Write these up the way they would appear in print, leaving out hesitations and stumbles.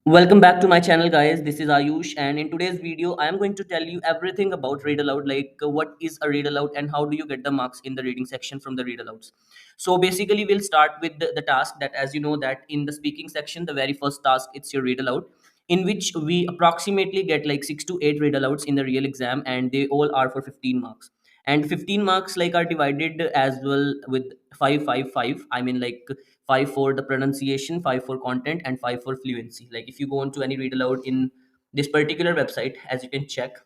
Welcome back to my channel, guys. This is Ayush, and in today's video I am going to tell you everything about read aloud, like what is a read aloud and how do you get the marks in the reading section from the read alouds. So basically we'll start with the task that, as you know, that in the speaking section, the very first task, it's your read aloud, in which we approximately get like 6 to 8 read alouds in the real exam, and they all are for 15 marks. And 15 marks like are divided as well with 5 5 5. I mean, like, 5 for the pronunciation, 5 for content, and 5 for fluency. Like if you go into any read aloud in this particular website, as you can check,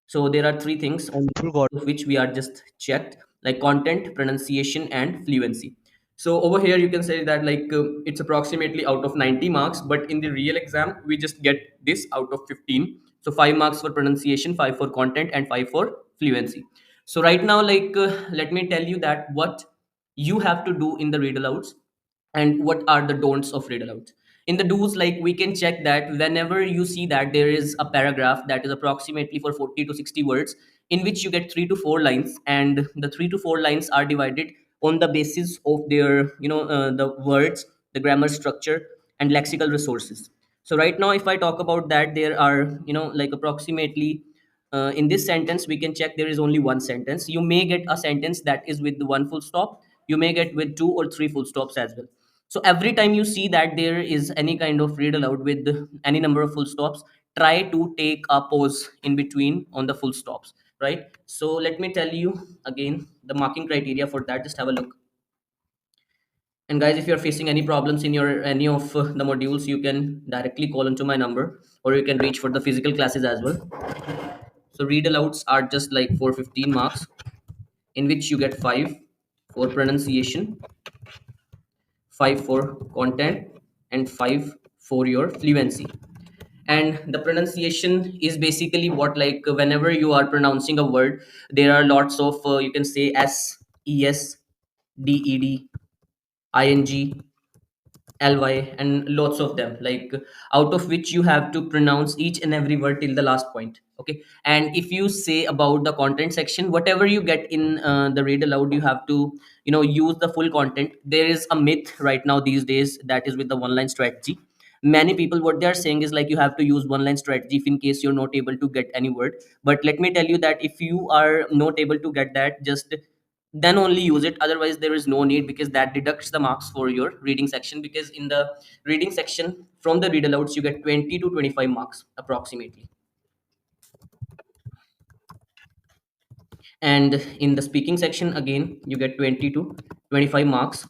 so there are three things on Forgot. which we are just checked, like content, pronunciation, and fluency. So over here you can say that, like, it's approximately out of 90 marks, but in the real exam we just get this out of 15. So 5 marks for pronunciation, 5 for content, and 5 for fluency. So right now, like, let me tell you that what you have to do in the read alouds and what are the don'ts of read alouds. In the do's, like, we can check that whenever you see that there is a paragraph that is approximately for 40 to 60 words, in which you get 3 to 4 lines, and the 3 to 4 lines are divided on the basis of their, the words, the grammar structure, and lexical resources. So right now, if I talk about that, there are, like, approximately, in this sentence we can check there is only one sentence. You may get a sentence that is with the one full stop, you may get with two or three full stops as well. So every time you see that there is any kind of read aloud with any number of full stops, try to take a pause in between on the full stops, right? So let me tell you again the marking criteria for that. Just have a look. And guys, if you're facing any problems in your any of the modules, you can directly call into my number, or you can reach for the physical classes as well. So read alouds are just like for 15 marks, in which you get 5 for pronunciation, 5 for content, and 5 for your fluency. And the pronunciation is basically what, like, whenever you are pronouncing a word, there are lots of, you can say, s, es, ded, ing, ly, and lots of them, like, out of which you have to pronounce each and every word till the last point. Okay. And if you say about the content section, whatever you get in the read aloud, you have to, use the full content. There is a myth right now these days, that is with the one line strategy. Many people, what they are saying is, like, you have to use one line strategy if in case you're not able to get any word. But let me tell you that if you are not able to get that, just then only use it. Otherwise there is no need, because that deducts the marks for your reading section, because in the reading section from the read alouds you get 20 to 25 marks approximately. And in the speaking section, again, you get 20 to 25 marks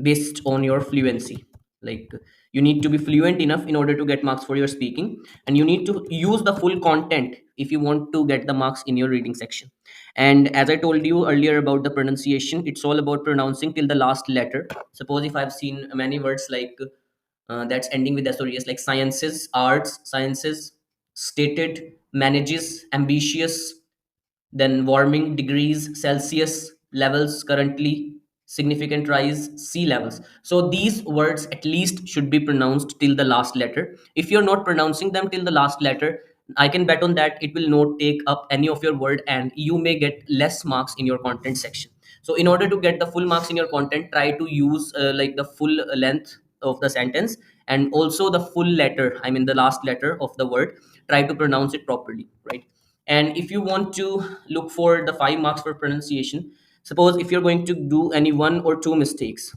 based on your fluency. Like, you need to be fluent enough in order to get marks for your speaking, and you need to use the full content if you want to get the marks in your reading section. And as I told you earlier about the pronunciation, it's all about pronouncing till the last letter. Suppose if I've seen many words like, that's ending with s or es, like sciences, arts, sciences, stated, manages, ambitious, then warming, degrees Celsius, levels, currently, significant rise, sea levels. So these words at least should be pronounced till the last letter. If you're not pronouncing them till the last letter, I can bet on that it will not take up any of your word, and you may get less marks in your content section. So in order to get the full marks in your content, try to use, like, the full length of the sentence, and also the full letter, I mean the last letter of the word. Try to pronounce it properly, right? And if you want to look for the 5 marks for pronunciation, suppose if you're going to do any one or two mistakes,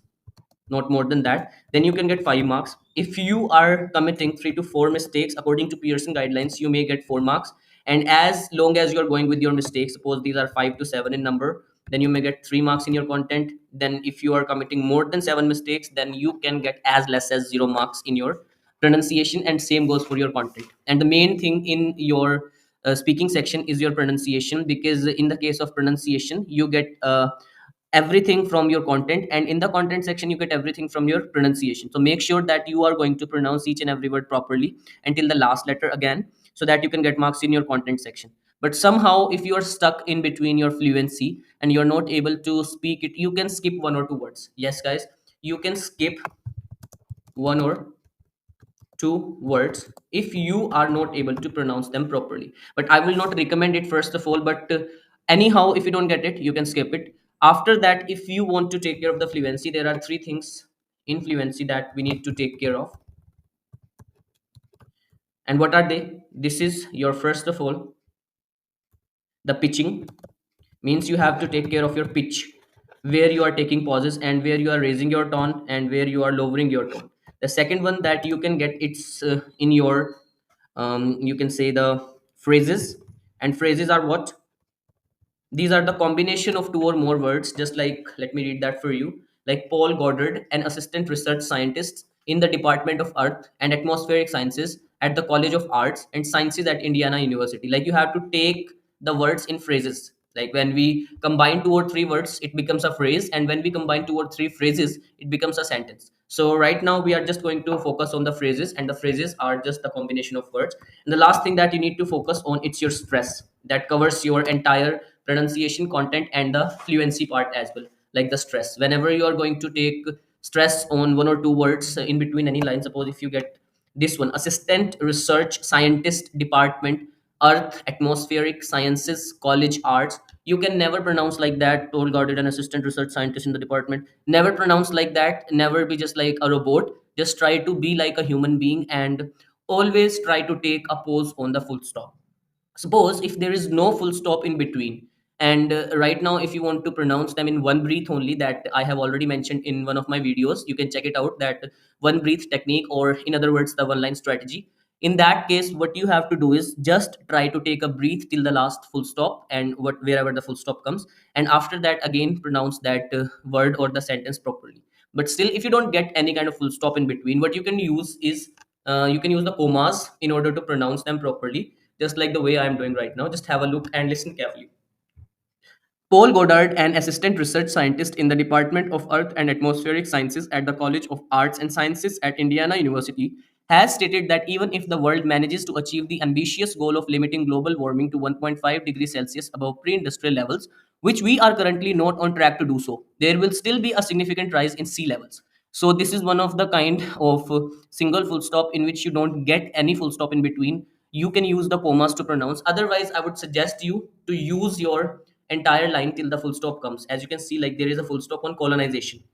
not more than that, then you can get 5 marks. If you are committing 3 to 4 mistakes according to Pearson guidelines, you may get 4 marks. And as long as you're going with your mistakes, suppose these are 5 to 7 in number, then you may get 3 marks in your content. Then if you are committing more than 7 mistakes, then you can get as less as 0 marks in your pronunciation, and same goes for your content. And the main thing in your speaking section is your pronunciation, because in the case of pronunciation you get everything from your content, and in the content section you get everything from your pronunciation. So make sure that you are going to pronounce each and every word properly until the last letter again, so that you can get marks in your content section. But somehow if you are stuck in between your fluency and you're not able to speak it, you can skip one or two words. Yes, guys, you can skip one or two words if you are not able to pronounce them properly. But I will not recommend it, first of all. But anyhow, if you don't get it, you can skip it. After that, if you want to take care of the fluency, there are three things in fluency that we need to take care of. And what are they? This is your, first of all, the pitching. Means you have to take care of your pitch, where you are taking pauses and where you are raising your tone and where you are lowering your tone. The second one that you can get, it's in your, you can say, the phrases. And phrases are what? These are the combination of two or more words, just like, let me read that for you. Like Paul Goddard, an assistant research scientist in the Department of Earth and Atmospheric Sciences at the College of Arts and Sciences at Indiana University. Like you have to take the words in phrases. Like when we combine two or three words, it becomes a phrase. And when we combine two or three phrases, it becomes a sentence. So right now we are just going to focus on the phrases, and the phrases are just the combination of words. And the last thing that you need to focus on, it's your stress. That covers your entire pronunciation content and the fluency part as well. Like the stress, whenever you are going to take stress on one or two words in between any line, suppose if you get this one, assistant research scientist department, earth atmospheric sciences college arts, you can never pronounce like that. Told got it, an assistant research scientist in the department. Never pronounce like that. Never be just like a robot. Just try to be like a human being, and always try to take a pause on the full stop. Suppose if there is no full stop in between, and right now if you want to pronounce them in one breath only, that I have already mentioned in one of my videos, you can check it out, that one breath technique, or in other words, the one line strategy. In that case, what you have to do is just try to take a breath till the last full stop, and wherever the full stop comes, and after that again pronounce that word or the sentence properly. But still, if you don't get any kind of full stop in between, what you can use is, you can use the commas in order to pronounce them properly, just like the way I'm doing right now. Just have a look and listen carefully. Paul Goddard, an assistant research scientist in the Department of Earth and Atmospheric Sciences at the College of Arts and Sciences at Indiana University, has stated that even if the world manages to achieve the ambitious goal of limiting global warming to 1.5 degrees Celsius above pre industrial levels, which we are currently not on track to do so, there will still be a significant rise in sea levels. So, this is one of the kind of single full stop in which you don't get any full stop in between. You can use the commas to pronounce. Otherwise, I would suggest you to use your entire line till the full stop comes. As you can see, like there is a full stop on colonization.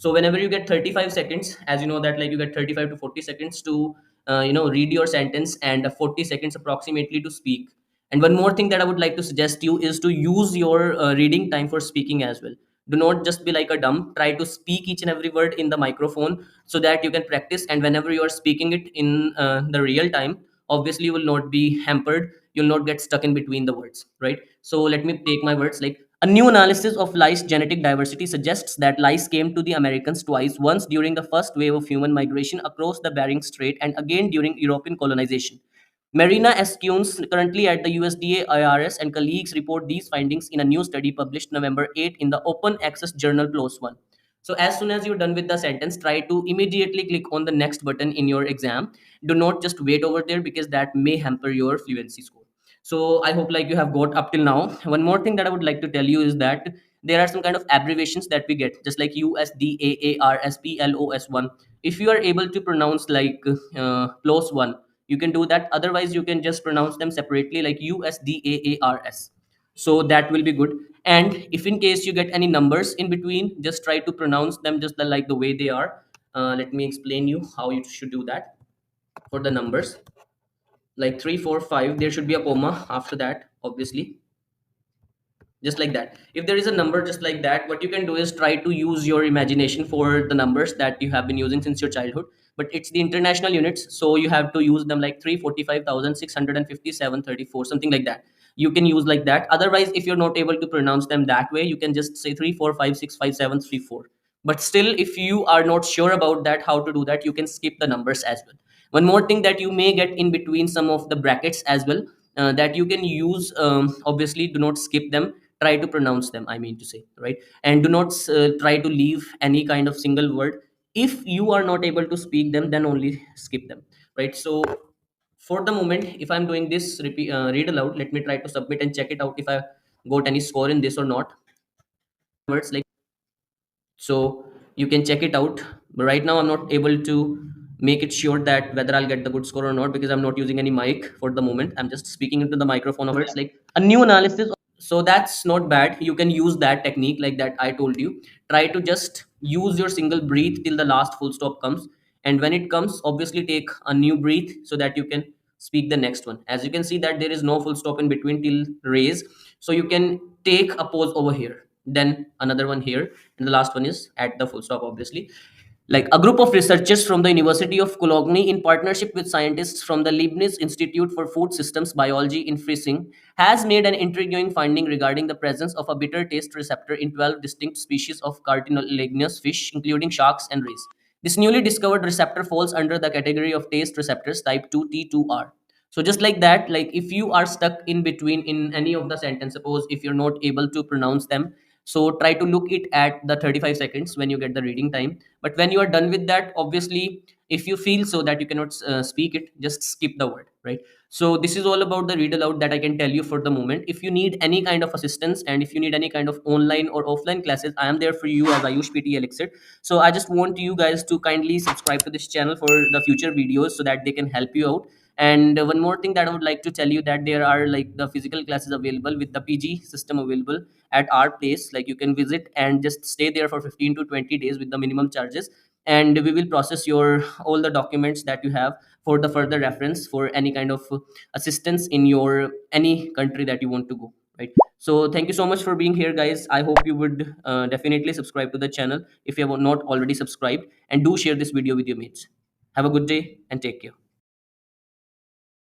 So whenever you get 35 seconds, as you know that, like you get 35 to 40 seconds to read your sentence, and 40 seconds approximately to speak. And one more thing that I would like to suggest you is to use your reading time for speaking as well. Do not just be like a dumb. Try to speak each and every word in the microphone, so that you can practice, and whenever you are speaking it in the real time, obviously you will not be hampered. You'll not get stuck in between the words, right? So let me take my words. Like, a new analysis of lice genetic diversity suggests that lice came to the Americas twice, once during the first wave of human migration across the Bering Strait and again during European colonization. Marina Escunes, currently at the USDA IRS, and colleagues report these findings in a new study published November 8 in the open access journal PLOS One. So as soon as you're done with the sentence, try to immediately click on the next button in your exam. Do not just wait over there, because that may hamper your fluency score. So I hope like you have got up till now. One more thing that I would like to tell you is that there are some kind of abbreviations that we get, just like USDAARSPLOS1. If you are able to pronounce like PLOS one, you can do that. Otherwise, you can just pronounce them separately, like USDAARS. So that will be good. And if in case you get any numbers in between, just try to pronounce them just like the way they are. Let me explain you how you should do that. For the numbers, like 3 4 5, there should be a comma after that, obviously, just like that. If there is a number just like that, what you can do is try to use your imagination for the numbers that you have been using since your childhood. But it's the international units, so you have to use them like 345,657.34, something like that. You can use like that. Otherwise, if you're not able to pronounce them that way, you can just say 345655734. But still, if you are not sure about that, how to do that, you can skip the numbers as well. One more thing that you may get in between some of the brackets as well, that you can use, obviously do not skip them, try to pronounce them, I mean to say, right? And do not try to leave any kind of single word. If you are not able to speak them, then only skip them, right? So for the moment, if I'm doing this read aloud, let me try to submit and check it out if I got any score in this or not. Words like, so you can check it out. But right now I'm not able to make it sure that whether I'll get the good score or not, because I'm not using any mic for the moment. I'm just speaking into the microphone of words like a new analysis. So that's not bad. You can use that technique like that I told you. Try to just use your single breath till the last full stop comes, and when it comes, obviously take a new breath so that you can speak the next one. As you can see that there is no full stop in between till raise, so you can take a pause over here, then another one here, and the last one is at the full stop, obviously. Like a group of researchers from the University of Cologne, in partnership with scientists from the Leibniz Institute for Food Systems Biology in Friesing, has made an intriguing finding regarding the presence of a bitter taste receptor in 12 distinct species of cartilaginous fish, including sharks and rays. This newly discovered receptor falls under the category of taste receptors type 2T2R. So just like that, like if you are stuck in between in any of the sentence, suppose if you're not able to pronounce them, so try to look it at the 35 seconds when you get the reading time. But when you are done with that, obviously, if you feel so that you cannot speak it, just skip the word, right? So this is all about the read aloud that I can tell you for the moment. If you need any kind of assistance and if you need any kind of online or offline classes, I am there for you as Ayush PTE Elixir. So I just want you guys to kindly subscribe to this channel for the future videos so that they can help you out. And one more thing that I would like to tell you, that there are like the physical classes available with the PG system available at our place. Like you can visit and just stay there for 15 to 20 days with the minimum charges, and we will process your all the documents that you have for the further reference for any kind of assistance in your any country that you want to go, right? So thank you so much for being here, guys. I hope you would definitely subscribe to the channel if you have not already subscribed, and do share this video with your mates. Have a good day and take care.